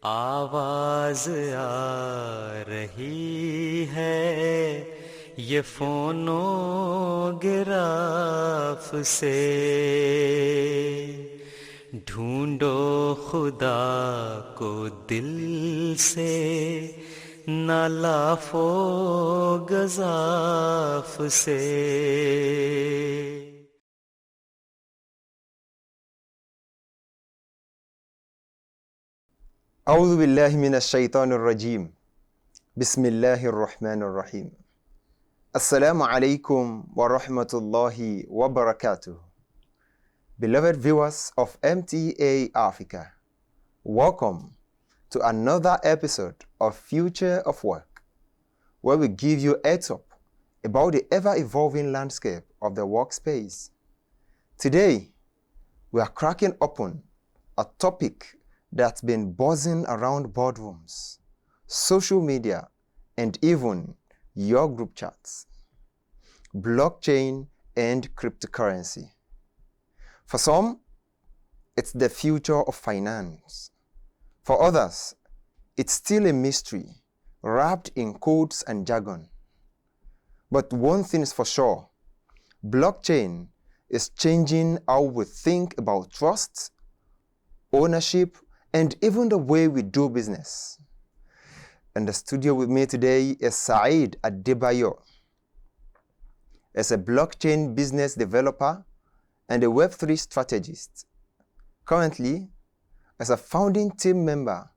आवाज आ रही है ये फोनोग्राफ से, ढूंढो खुदा को दिल से ना लाफो गज़ाफ से। أعوذ بالله من الشيطان الرجيم. بسم الله الرحمن الرحيم. Assalamu alaikum wa rahmatullahi wa barakatuh. Beloved viewers of MTA Africa, welcome to another episode of Future of Work, where we give you a heads up about the ever-evolving landscape of the workspace. Today, we are cracking open a topic that's been buzzing around boardrooms, social media, and even your group chats: blockchain and cryptocurrency. For some, it's the future of finance. For others, it's still a mystery wrapped in codes and jargon. But one thing is for sure: blockchain is changing how we think about trust, ownership, and even the way we do business. In the studio with me today is Saeed Adebayo. As a blockchain business developer and a Web3 strategist, currently as a founding team member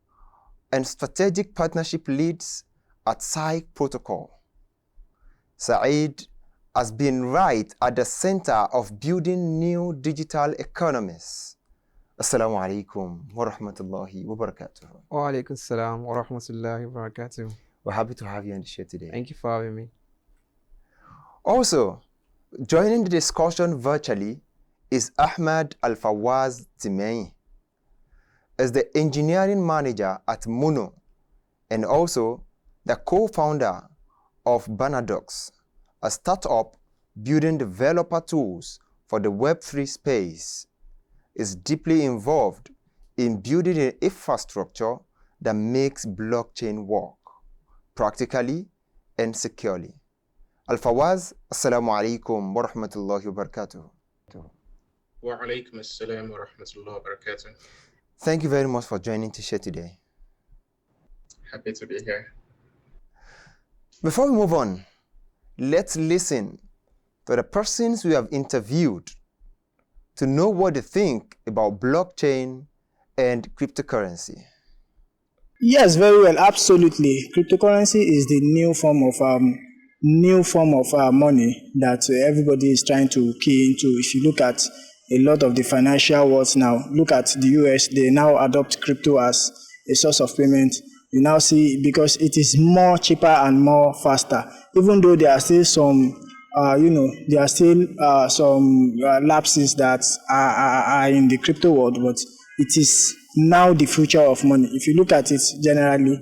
and strategic partnership leads at Psych Protocol. Saeed has been right at the center of building new digital economies. Assalamu alaikum wa rahmatullahi wa barakatuh. Wa alaikum salam wa rahmatullahi wa barakatuh. We're happy to have you on the show today. Thank you for having me. Also, joining the discussion virtually is Ahmad Al-Fawaz Timei, as the engineering manager at Muno and also the co-founder of Banadox, a startup building developer tools for the Web3 space. Is deeply involved in building an infrastructure that makes blockchain work practically and securely. Al-Fawaz, assalamu alaikum wa rahmatullahi wa barakatuh. Wa alaikum assalam wa rahmatullahi wa barakatuh. Thank you very much for joining to share today. Happy to be here. Before we move on, let's listen to the persons we have interviewed to know what they think about blockchain and cryptocurrency. Yes, very well, absolutely. Cryptocurrency is the new form of money that everybody is trying to key into. If you look at a lot of the financial worlds now, look at the US, they now adopt crypto as a source of payment. You now see, because it is more cheaper and more faster, even though there are still some there are still some lapses that are in the crypto world, but it is now the future of money. If you look at it generally,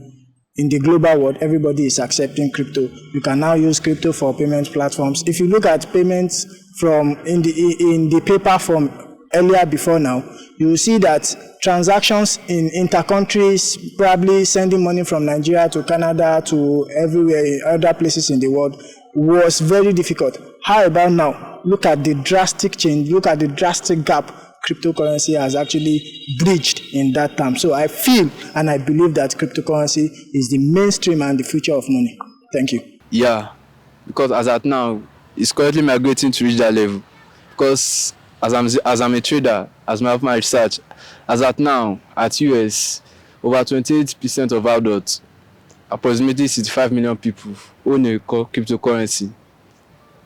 in the global world, everybody is accepting crypto. You can now use crypto for payment platforms. If you look at payments from in the paper form earlier before now, you will see that transactions in inter-countries, probably sending money from Nigeria to Canada to everywhere in other places in the world, was very difficult. How about now? Look at the drastic change, look at the drastic gap cryptocurrency has actually bridged in that time. So I feel and I believe that cryptocurrency is the mainstream and the future of money. Thank you. Yeah, because as at now, it's currently migrating to reach that level. Because as I'm a trader, as my research, as at now, at US, over 28% of adults, approximately 65 million people, own a cryptocurrency,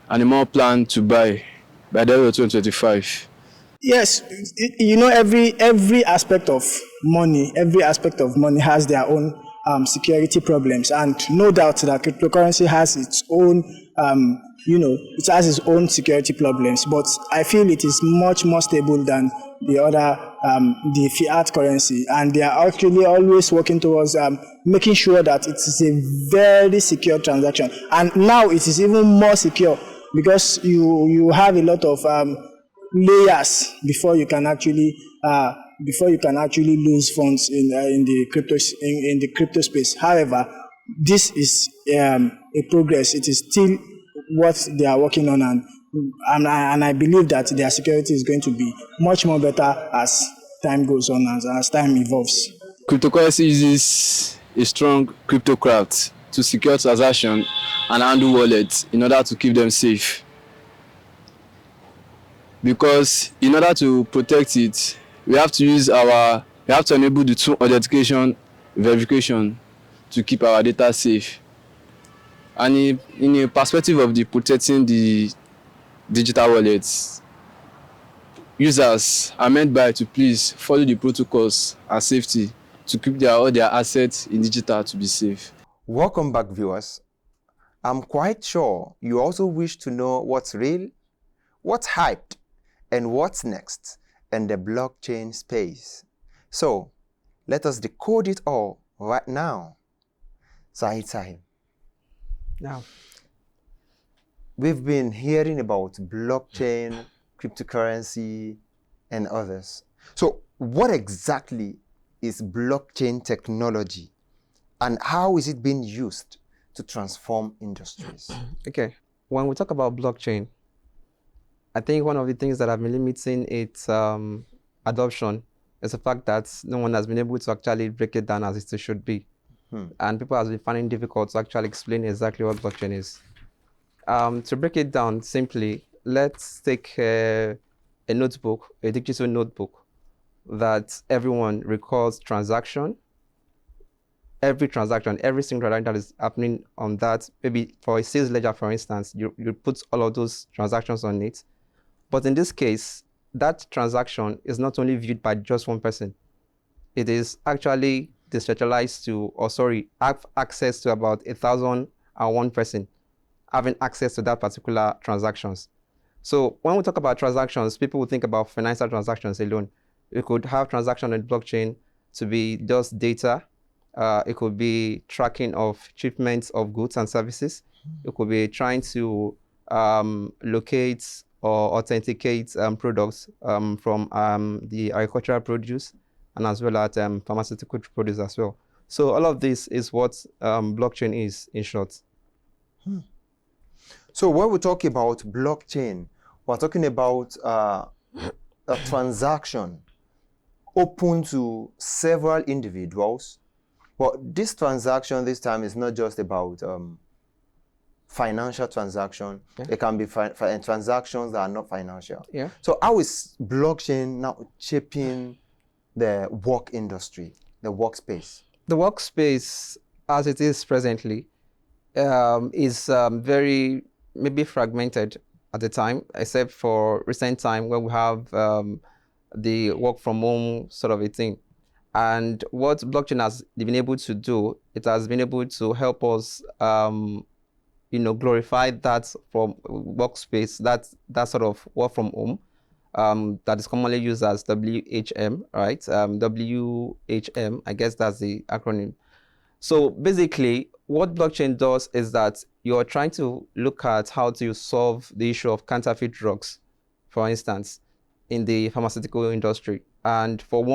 and a more plan to buy by the year 2025. Yes, every aspect of money has their own security problems, and no doubt that cryptocurrency has its own, it has its own security problems. But I feel it is much more stable than the other, the fiat currency, and they are actually always working towards making sure that it is a very secure transaction. And now it is even more secure because you have a lot of layers before you can actually before you can actually lose funds in the crypto space. However, this is a progress. It is still what they are working on, and I believe that their security is going to be much more better as time goes on, as time evolves. Cryptocurrency uses a strong cryptocraft to secure transactions and handle wallets in order to keep them safe. Because in order to protect it, we have to enable the two authentication verification to keep our data safe. And in a perspective of the protecting the digital wallets, users are meant by to please follow the protocols and safety to keep all their assets in digital to be safe. Welcome back, viewers. I'm quite sure you also wish to know what's real, what's hyped, and what's next in the blockchain space. So, let us decode it all right now. Sahid, Now, we've been hearing about blockchain, cryptocurrency, and others. So, what exactly is blockchain technology, and how is it being used to transform industries? okay, when we talk about blockchain, I think one of the things that have been limiting its adoption is the fact that no one has been able to actually break it down as it should be. And people have been finding it difficult to actually explain exactly what blockchain is. To break it down simply, let's take a notebook, a digital notebook that everyone records transaction. Every transaction, every single transaction that is happening on that, maybe for a sales ledger, for instance, you put all of those transactions on it. But in this case, that transaction is not only viewed by just one person. It is actually decentralized to, have access to about 1,001 person having access to that particular transactions. So when we talk about transactions, people will think about financial transactions alone. You could have transaction on blockchain to be just data. It could be tracking of shipments of goods and services. It could be trying to locate or authenticate products from the agricultural produce, and as well as pharmaceutical produce as well. So all of this is what blockchain is, in short. So when we talk about blockchain, we're talking about a transaction open to several individuals. But this transaction this time is not just about financial transaction. Yeah. It can be transactions that are not financial. Yeah. So how is blockchain now shaping the work industry, the workspace? The workspace, as it is presently, is very maybe fragmented at the time, except for recent time where we have the work from home sort of a thing. And what blockchain has been able to do, it has been able to help us, glorify that from workspace, that sort of work from home, that is commonly used as WHM, right? WHM, I guess that's the acronym. So basically, what blockchain does is that you're trying to look at how to solve the issue of counterfeit drugs, for instance, in the pharmaceutical industry. And for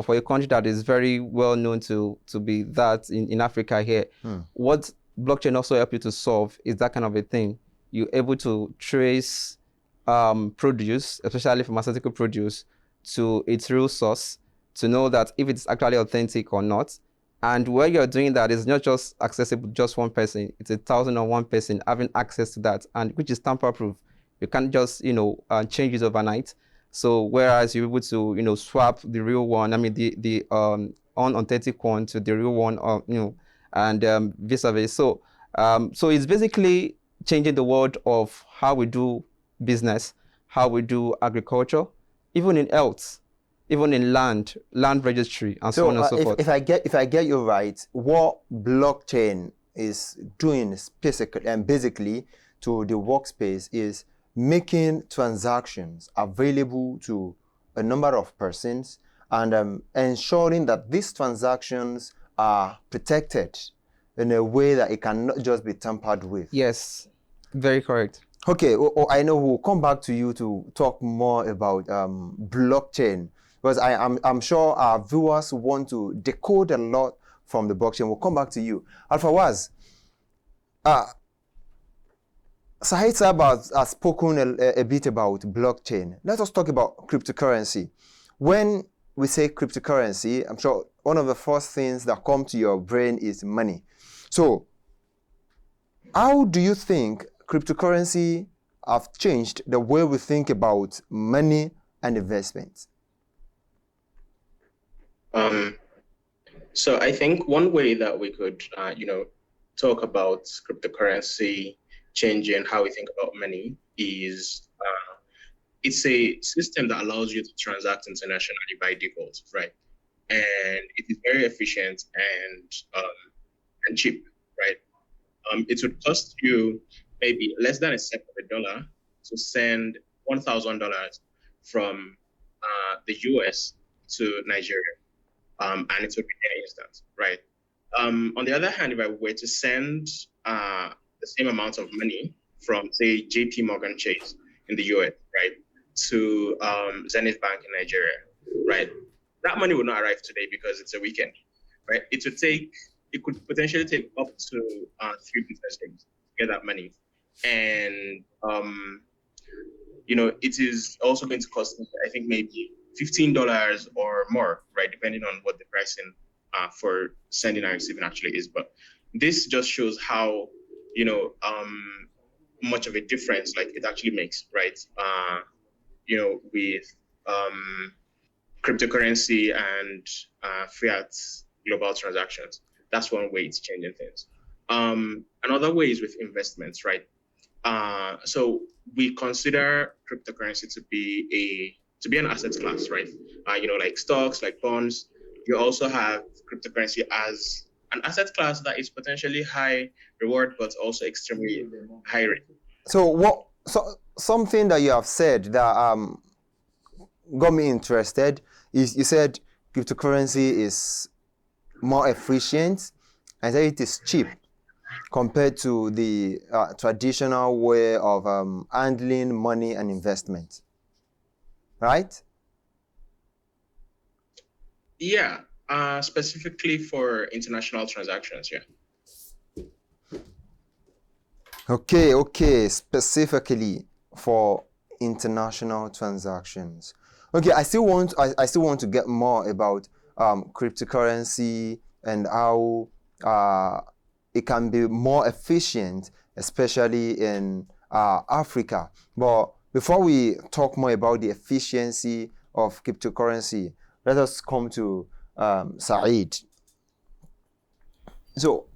a country that is very well known to be that in Africa here, what blockchain also help you to solve is that kind of a thing. You're able to trace produce, especially pharmaceutical produce, to its real source, to know that if it's actually authentic or not. And where you're doing that is not just accessible to just one person, it's 1,001 person having access to that, and which is tamper-proof. You can't just, change it overnight. So whereas you're able to, swap the real one, the unauthentic one to the real one, and vice versa. So it's basically changing the world of how we do business, how we do agriculture, even in health, even in land registry, and so on and so forth. If I get you right, what blockchain is doing basically to the workspace is making transactions available to a number of persons, and ensuring that these transactions are protected in a way that it cannot just be tampered with. Yes, very correct. Okay, I know we'll come back to you to talk more about blockchain Because I'm sure our viewers want to decode a lot from the blockchain. We'll come back to you. Alfawaz, Sahid Saab has spoken a bit about blockchain. Let us talk about cryptocurrency. When we say cryptocurrency, I'm sure one of the first things that come to your brain is money. So, how do you think cryptocurrency have changed the way we think about money and investments? So I think one way that we could, talk about cryptocurrency changing how we think about money is it's a system that allows you to transact internationally by default, right? And it is very efficient and cheap, right? It would cost you maybe less than a cent of a dollar to send $1,000 from the US to Nigeria, and it would be in an instant, right? On the other hand, if I were to send the same amount of money from, say, JP Morgan Chase in the US, right, to Zenith Bank in Nigeria, right, that money would not arrive today because it's a weekend, right? It could potentially take up to 3 business days to get that money. And, it is also going to cost, I think, maybe $15 or more, right, depending on what the pricing for sending and receiving actually is. But this just shows how, much of a difference like it actually makes, right? With cryptocurrency and fiat global transactions. That's one way it's changing things. Another way is with investments, right? So we consider cryptocurrency to be an asset class, right? Like stocks, like bonds. You also have cryptocurrency as an asset class that is potentially high reward, but also extremely high risk. So something that you have said that got me interested is you said cryptocurrency is more efficient and that it is cheap compared to the traditional way of handling money and investment, right? Yeah, specifically for international transactions, yeah. Okay, specifically for international transactions. Okay, I still want to get more about cryptocurrency and how it can be more efficient, especially in Africa. But before we talk more about the efficiency of cryptocurrency, let us come to Saeed. So,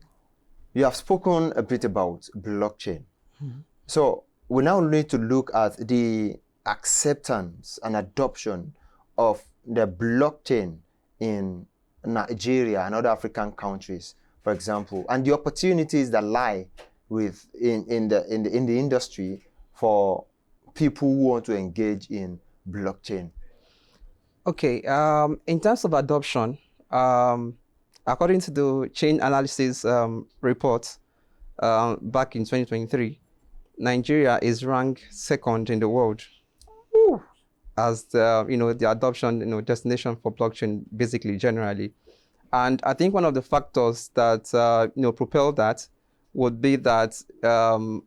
you have spoken a bit about blockchain. Mm-hmm. So, we now need to look at the acceptance and adoption of the blockchain in Nigeria and other African countries, for example, and the opportunities that lie in the industry for people who want to engage in blockchain. Okay, in terms of adoption, according to the chain analysis report back in 2023, Nigeria is ranked second in the world as the adoption destination for blockchain, basically generally. And I think one of the factors that propel that would be that the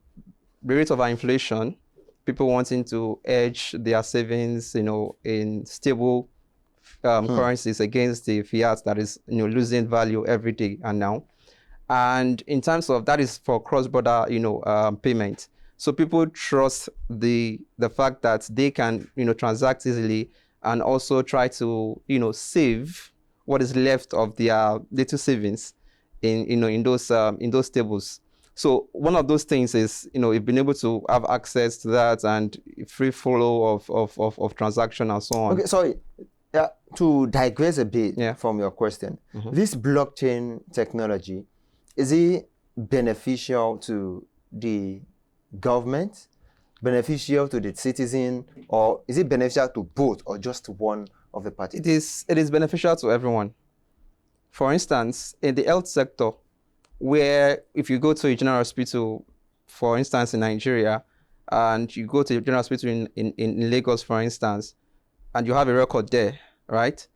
rate of inflation, people wanting to hedge their savings, in stable currencies against the fiat that is losing value every day and now. And in terms of that is for cross-border payment. So people trust the fact that they can transact easily and also try to save what is left of their little savings in those tables. So one of those things is you've been able to have access to that and free flow of transaction and so on. Okay, sorry. To digress a bit from your question, this blockchain technology, is it beneficial to the government, beneficial to the citizen, or is it beneficial to both or just one of the parties? It is beneficial to everyone. For instance, in the health sector, where if you go to a general hospital, for instance, in Nigeria, and you go to a general hospital in Lagos, for instance, and you have a record there, right?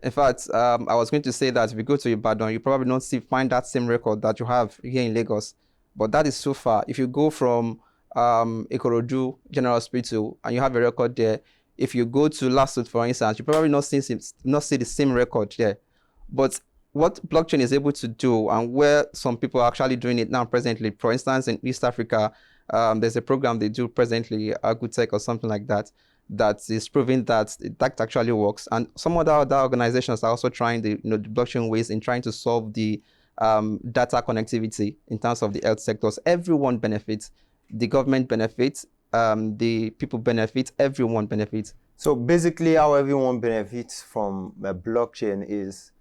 In fact, I was going to say that if you go to Ibadan, you probably not find that same record that you have here in Lagos. But that is so far. If you go from Ikorodu General Hospital and you have a record there, if you go to Lasut, for instance, you probably not see the same record there. But what blockchain is able to do, and where some people are actually doing it now presently, for instance, in East Africa, there's a program they do presently, Agutech or something like that, that is proving that that actually works. And some other organizations are also trying the blockchain ways in trying to solve the data connectivity in terms of the health sectors. Everyone benefits. The government benefits. The people benefit. Everyone benefits. So basically, how everyone benefits from a blockchain is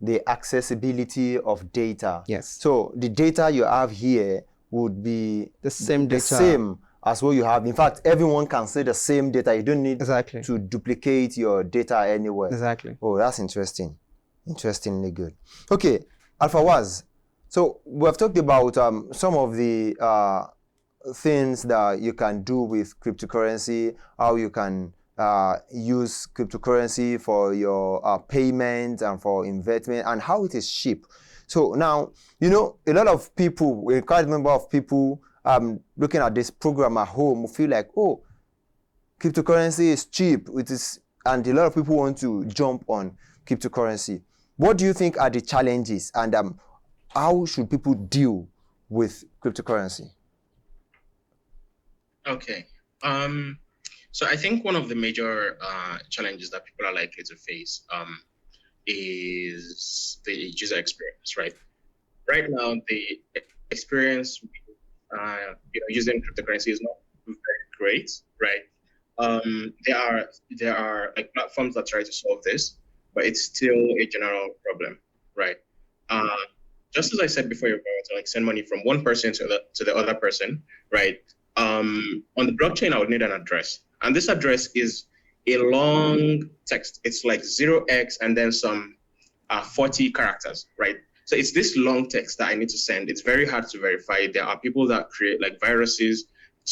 the accessibility of data. Yes. So the data you have here would be the same data. The same as what you have. In fact, everyone can see the same data. You don't need to duplicate your data anywhere. Exactly. Oh, that's interesting. Interestingly good. Okay, Alpha Waz. So we have talked about some of the things that you can do with cryptocurrency, how you can use cryptocurrency for your payment and for investment, and how it is cheap. So now, a lot of people, a quite number of people looking at this program at home feel like, oh, cryptocurrency is cheap. And a lot of people want to jump on cryptocurrency. What do you think are the challenges, and how should people deal with cryptocurrency? Okay. So I think one of the major challenges that people are likely to face is the user experience, right? Right now, the experience using cryptocurrency is not very great, right? There are like platforms that try to solve this, but it's still a general problem, right? Just as I said before, you're going to like send money from one person to the other person, right? On the blockchain, I would need an address, and this address is a long text. It's like 0x and then some 40 characters, right? So it's this long text that I need to send. It's very hard to verify. There are people that create like viruses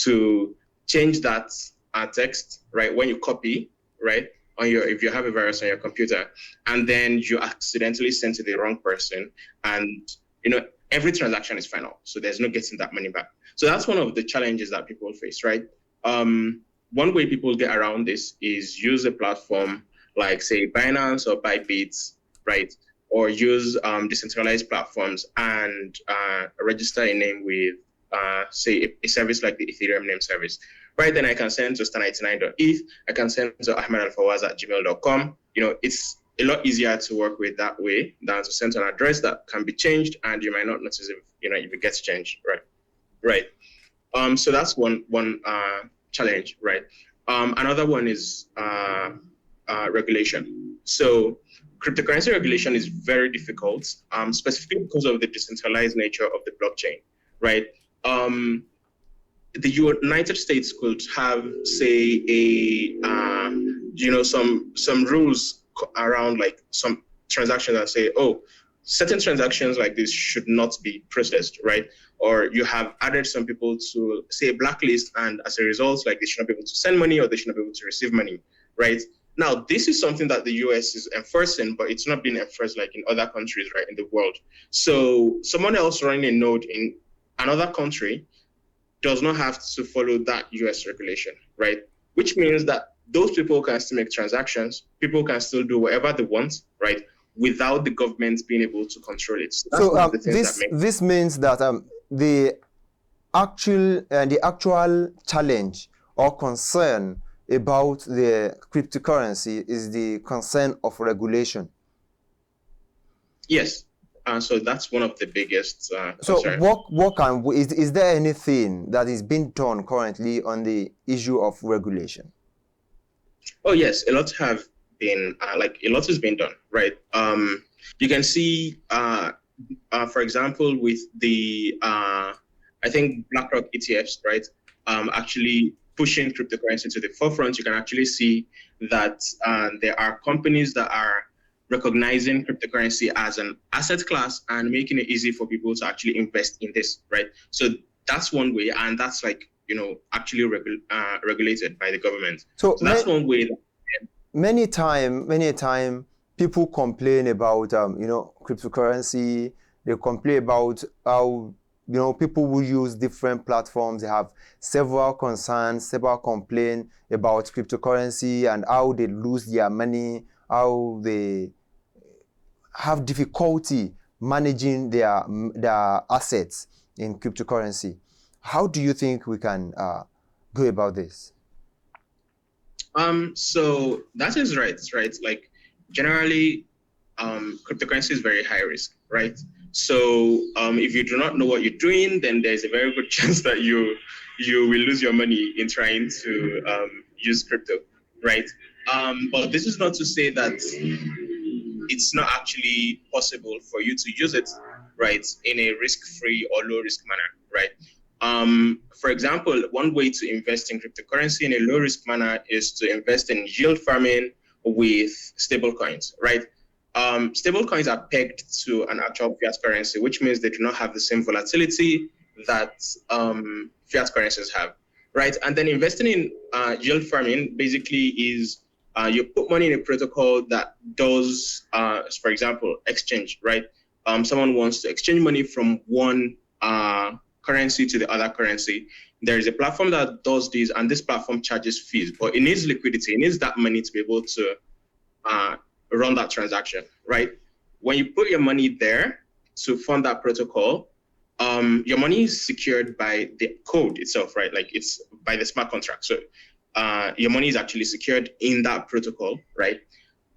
to change that text, right? When you copy, right? If you have a virus on your computer, and then you accidentally send to the wrong person, and every transaction is final, so there's no getting that money back. So that's one of the challenges that people face, right? One way people get around this is use a platform like, say, Binance or Bybit, right? Or use decentralized platforms and register a name with, say, a service like the Ethereum name service. Right, then I can send to star99.eth, I can send to ahmedalfawaz@gmail.com. It's a lot easier to work with that way than to send to an address that can be changed, and you might not notice if it gets changed, right? So that's one challenge, right? Another one is regulation. So cryptocurrency regulation is very difficult, specifically because of the decentralized nature of the blockchain, right? The United States could have, say, some rules around like some transactions and say, oh, certain transactions like this should not be processed, right? Or you have added some people to, say, a blacklist, and as a result, like they should not be able to send money or they should not be able to receive money, right? Now, this is something that the US is enforcing, but it's not being enforced like in other countries, right, in the world. So someone else running a node in another country does not have to follow that US regulation, right? Which means that those people can still make transactions, people can still do whatever they want, right? Without the government being able to control it. So this means that the actual challenge or concern about the cryptocurrency is the concern of regulation. Yes. So that's one of the biggest So is there anything that is being done currently on the issue of regulation? Oh yes, a lot have been a lot has been done, right? You can see, for example, with the I think BlackRock ETFs, right? Actually pushing cryptocurrency to the forefront. You can actually see that there are companies that are recognizing cryptocurrency as an asset class and making it easy for people to actually invest in this, right? So that's one way, and that's like, actually regulated by the government. So that's one way. many time people complain about cryptocurrency. They complain about how people will use different platforms. They have several concerns, several complaints about cryptocurrency and how they lose their money, how they have difficulty managing their assets in cryptocurrency. How do you think we can go about this? So that is right? Like generally, cryptocurrency is very high risk, right? So if you do not know what you're doing, then there's a very good chance that you will lose your money in trying to use crypto, right? But this is not to say that it's not actually possible for you to use it, right, in a risk-free or low-risk manner, right? For example, one way to invest in cryptocurrency in a low-risk manner is to invest in yield farming with stable coins, right? Stable coins are pegged to an actual fiat currency, which means they do not have the same volatility that fiat currencies have, right? And then investing in yield farming basically is you put money in a protocol that does, for example, exchange, right? Someone wants to exchange money from one currency to the other currency. There is a platform that does this, and this platform charges fees, but it needs liquidity. It needs that money to be able to run that transaction, right? When you put your money there to fund that protocol, your money is secured by the code itself, right? Like it's by the smart contract. So your money is actually secured in that protocol, right?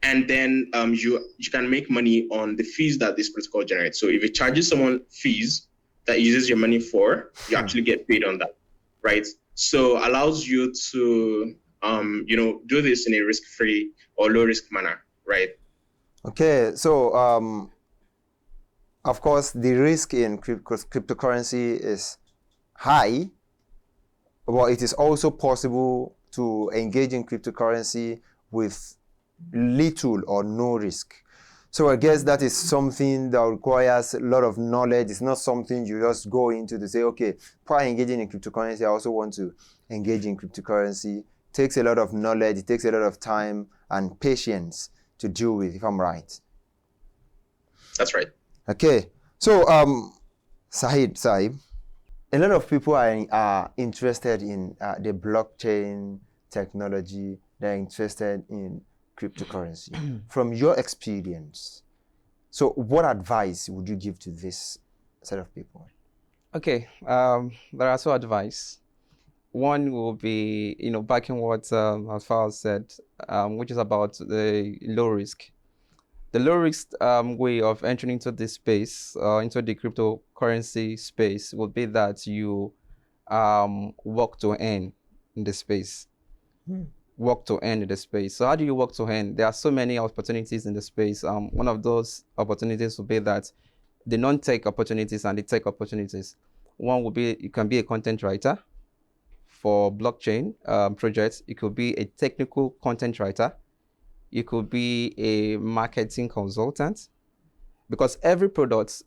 And then you can make money on the fees that this protocol generates. So if it charges someone fees that uses your money for, you actually get paid on that, right? So allows you to do this in a risk-free or low-risk manner, right? Okay, so of course the risk in cryptocurrency is high, but it is also possible to engage in cryptocurrency with little or no risk. So I guess that is something that requires a lot of knowledge. It's not something you just go into to say, okay, prior engaging in cryptocurrency, I also want to engage in cryptocurrency. It takes a lot of knowledge, it takes a lot of time and patience to deal with, if I'm right. That's right. Okay, so Sahib, a lot of people are interested in the blockchain technology. They're interested in cryptocurrency. From your experience, so what advice would you give to this set of people? Okay, there are two advice. One will be, backing what Alfal said, which is about the low risk. The low risk way of entering into this space, into the cryptocurrency space, would be that you work to earn in the space. Work to earn in the space. So how do you work to earn? There are so many opportunities in the space. One of those opportunities would be that the non-tech opportunities and the tech opportunities. One would be you can be a content writer for blockchain projects. It could be a technical content writer. You could be a marketing consultant, because every product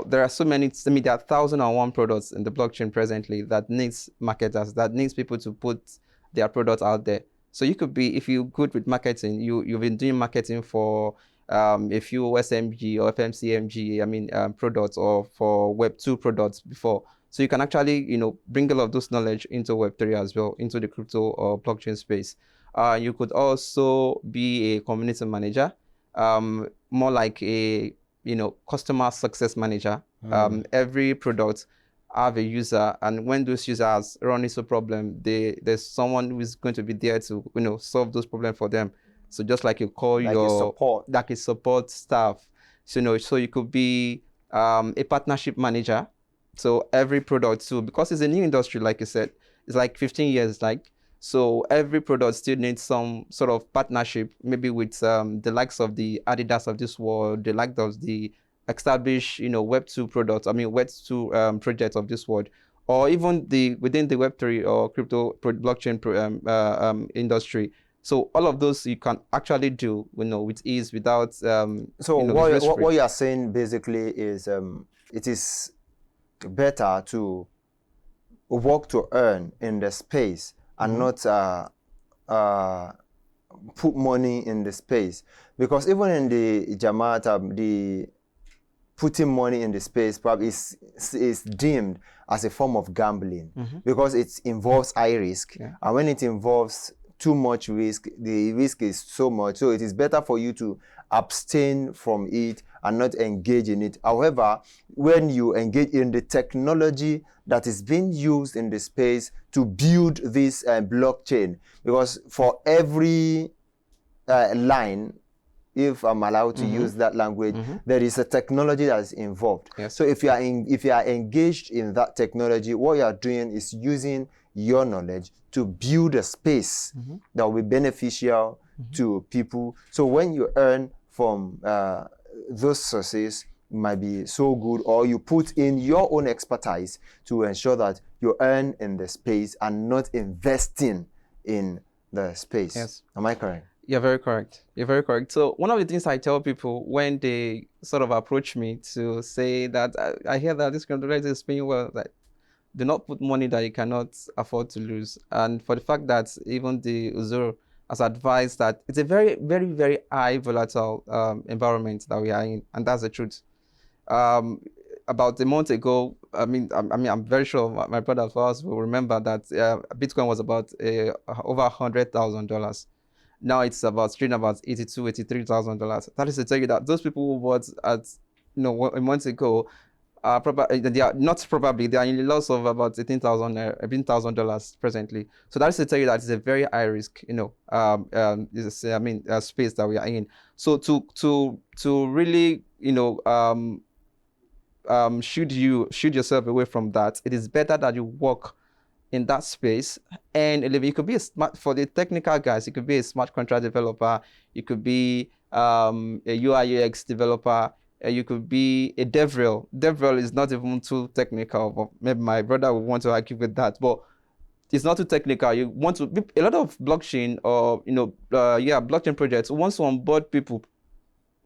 there are so many, there are 1,001 products in the blockchain presently that needs marketers, that needs people to put their products out there. So you could be, if you're good with marketing, you've been doing marketing for a few SMG or FMCMG, products, or for Web2 products before. So you can actually, bring a lot of those knowledge into Web3 as well, into the crypto or blockchain space. You could also be a community manager, more like a customer success manager. Every product have a user, and when those users run into a problem, there's someone who is going to be there to solve those problems for them. So just like you call Like a support staff. So so you could be a partnership manager. So every product too, because it's a new industry, like you said, it's like 15 years, so every product still needs some sort of partnership, maybe with the likes of the Adidas of this world, the likes of the established, Web2 products, Web2 projects of this world, or even within the Web3 or crypto blockchain industry. So all of those you can actually do, with ease, without so what you are saying basically is it is better to work to earn in the space and not put money in the space, because even in the Jamaat, the putting money in the space probably is deemed as a form of gambling, because it involves high risk. Yeah. And when it involves too much risk, the risk is so much. So it is better for you to abstain from it and not engage in it. However, when you engage in the technology that is being used in the space to build this blockchain, because for every line, if I'm allowed to use that language, there is a technology that is involved. Yes. So if you are engaged in that technology, what you are doing is using your knowledge to build a space that will be beneficial to people. So when you earn from those sources, it might be so good, or you put in your own expertise to ensure that you earn in the space and not investing in the space. Yes. Am I correct? You're very correct. You're very correct. So one of the things I tell people when they sort of approach me to say that I hear that this cryptocurrency is paying well, that do not put money that you cannot afford to lose. And for the fact that even the Uzuru has advised that it's a very, very, very high volatile environment that we are in, and that's the truth. About a month ago, I'm very sure my brother of ours will remember that Bitcoin was about over $100,000. Now it's about trading about $83,000. That is to tell you that those people who bought at a month ago they are not probably they are in a loss of about $18,000 presently. So that is to tell you that it's a very high risk, space that we are in. So to really should yourself away from that, it is better that you work in that space. And it could be for the technical guys, it could be a smart contract developer, you could be a UI UX developer, you could be a DevRel. DevRel is not even too technical, but maybe my brother would want to argue with that, but it's not too technical. You want to a lot of blockchain or blockchain projects wants to onboard people,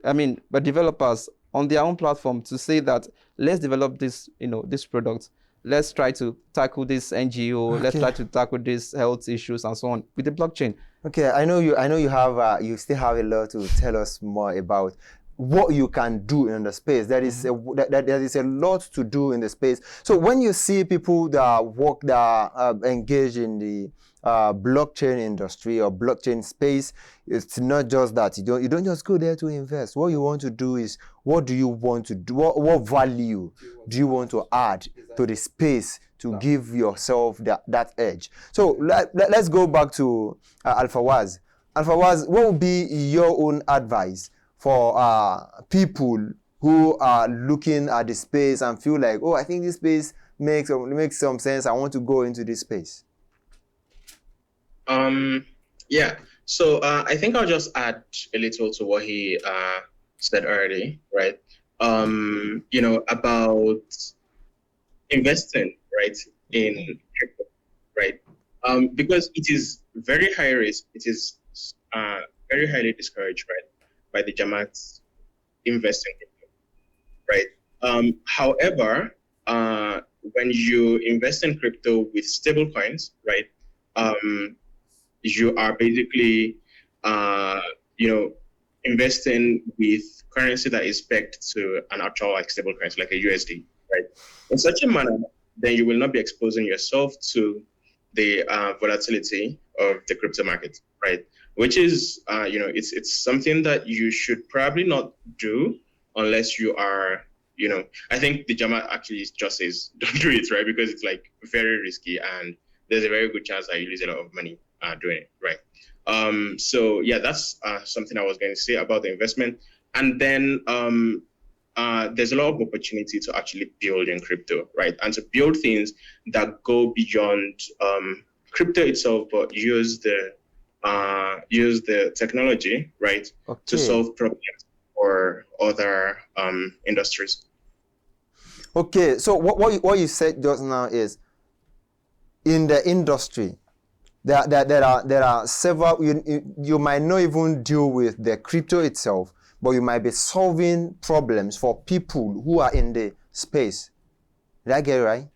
but developers on their own platform to say that let's develop this this product, let's try to tackle this NGO, Okay. let's try to tackle these health issues and so on with the blockchain. Okay, I know you have you still have a lot to tell us more about what you can do in the space. There is there is a lot to do in the space. So when you see people that are engaged in the blockchain industry or blockchain space, it's not just that you don't just go there to invest. What you want to do is, what do you want to do? What value do you want to add to the space to give yourself that edge? So let's go back to Alfawaz. Alfawaz, what would be your own advice for people who are looking at the space and feel like, oh, I think this space makes some sense, I want to go into this space? Yeah. So I think I'll just add a little to what he said already, right? About investing, right, in crypto, right? Because it is very high risk. It is very highly discouraged, right, by the Jamaat investing in crypto, right? However, when you invest in crypto with stable coins, right, you are basically, investing with currency that is pegged to an actual stable currency, like a USD, right? In such a manner, then you will not be exposing yourself to the volatility of the crypto market, right? Which is, it's something that you should probably not do unless you are, I think the Jamaat actually just says don't do it, right? Because it's like very risky and there's a very good chance that you lose a lot of money doing it, right? So yeah, that's something I was going to say about the investment. And then there's a lot of opportunity to actually build in crypto, right? And to build things that go beyond crypto itself, but use the technology, right, to solve problems for other industries. Okay, so what you said just now is, in the industry, there are several. You might not even deal with the crypto itself, but you might be solving problems for people who are in the space. Did I get it right?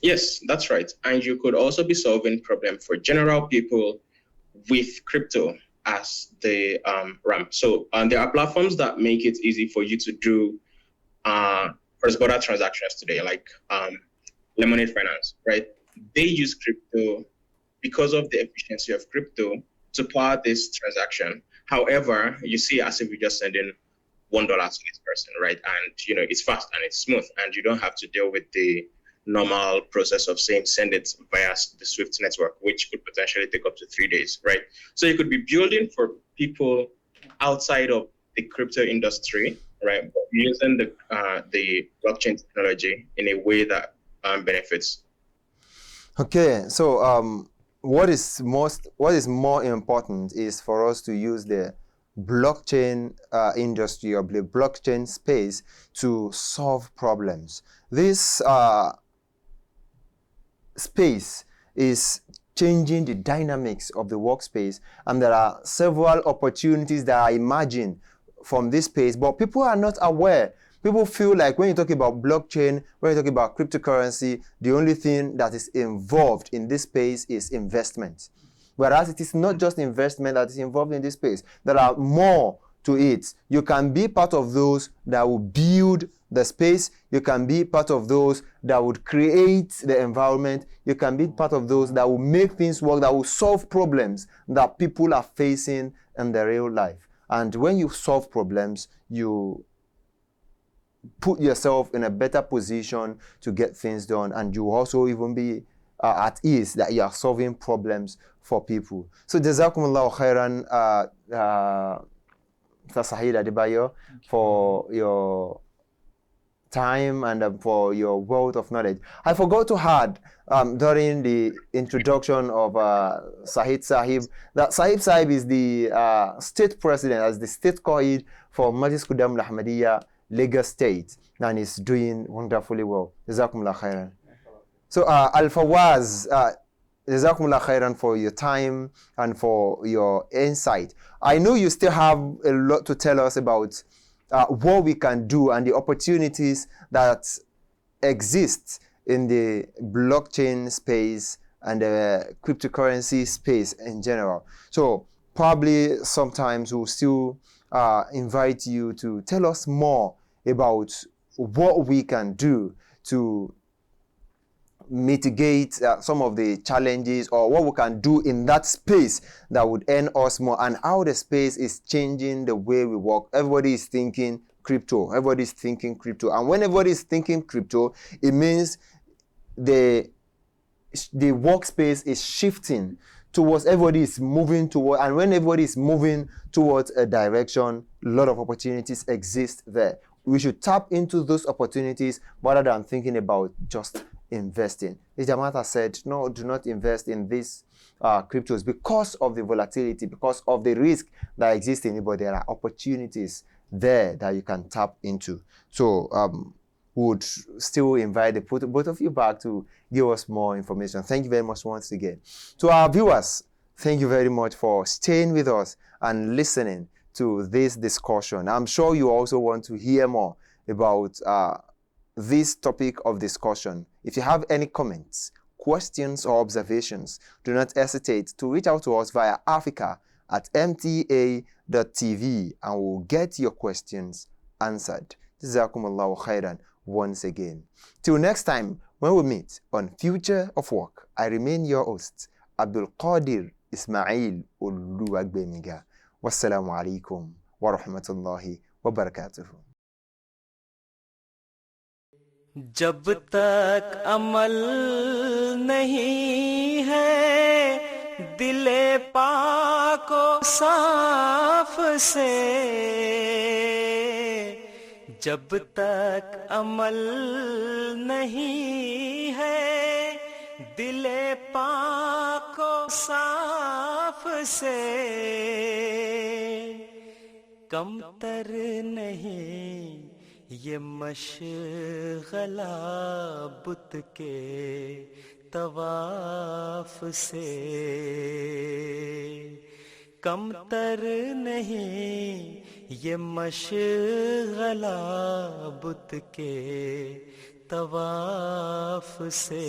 Yes, that's right. And you could also be solving problems for general people with crypto as the ramp. So there are platforms that make it easy for you to do cross-border transactions today, like Lemonade Finance, right? They use crypto because of the efficiency of crypto to power this transaction. However, you see as if you just send in $1 to this person, right? And it's fast and it's smooth, and you don't have to deal with the normal process of saying send it via the Swift network, which could potentially take up to 3 days, right? So you could be building for people outside of the crypto industry, right? But using the blockchain technology in a way that benefits. Okay, so what is more important is for us to use the blockchain industry or the blockchain space to solve problems. This space is changing the dynamics of the workspace, and there are several opportunities that are emerging from this space, but people are not aware. People feel like when you talk about blockchain, when you talk about cryptocurrency, the only thing that is involved in this space is investment. Whereas it is not just investment that is involved in this space. There are more to it. You can be part of those that will build the space. You can be part of those that would create the environment. You can be part of those that will make things work, that will solve problems that people are facing in their real life. And when you solve problems, you put yourself in a better position to get things done, and you also even be at ease that you are solving problems for people. So jazakumullahu khairan, Sahid Adebayo, for your time and for your wealth of knowledge. I forgot to add during the introduction of Sahid Sahib that Sahib Sahib is the state president, as the state Qaid for Majlis Qudam al-Ahmadiyya, Lagos State, and is doing wonderfully well. Jazakumullah khairan. So Al-Fawaz, Jazakumullah khairan for your time and for your insight. I know you still have a lot to tell us about what we can do and the opportunities that exist in the blockchain space and the cryptocurrency space in general. So probably sometimes we'll still invite you to tell us more about what we can do to mitigate some of the challenges, or what we can do in that space that would earn us more, and how the space is changing the way we work. Everybody is thinking crypto. Everybody is thinking crypto. And when everybody is thinking crypto, it means the workspace is shifting towards, everybody is moving toward, and when everybody is moving towards a direction, a lot of opportunities exist there. We should tap into those opportunities rather than thinking about just investing. The Jamata said, no, do not invest in these cryptos because of the volatility, because of the risk that exists in it, but there are opportunities there that you can tap into. So would still invite the both of you back to give us more information. Thank you very much once again. To our viewers, thank you very much for staying with us and listening to this discussion. I'm sure you also want to hear more about this topic of discussion. If you have any comments, questions, or observations, do not hesitate to reach out to us via africa@mta.tv, and we'll get your questions answered. Jazakumullahu khairan once again. Till next time, when we meet on Future of Work, I remain your host, Abdul Qadir Ismail Uluwagbemiga. Wassalamu alaikum wa rahmatullahi wa barakatuh. जब तक अमल नहीं है दिले पाको साफ से, जब तक अमल नहीं है दिले पाको साफ से, कमतर नहीं ये मशगला बुत के तवाफ से, कमतर नहीं ये मशगला बुत के तवाफ से।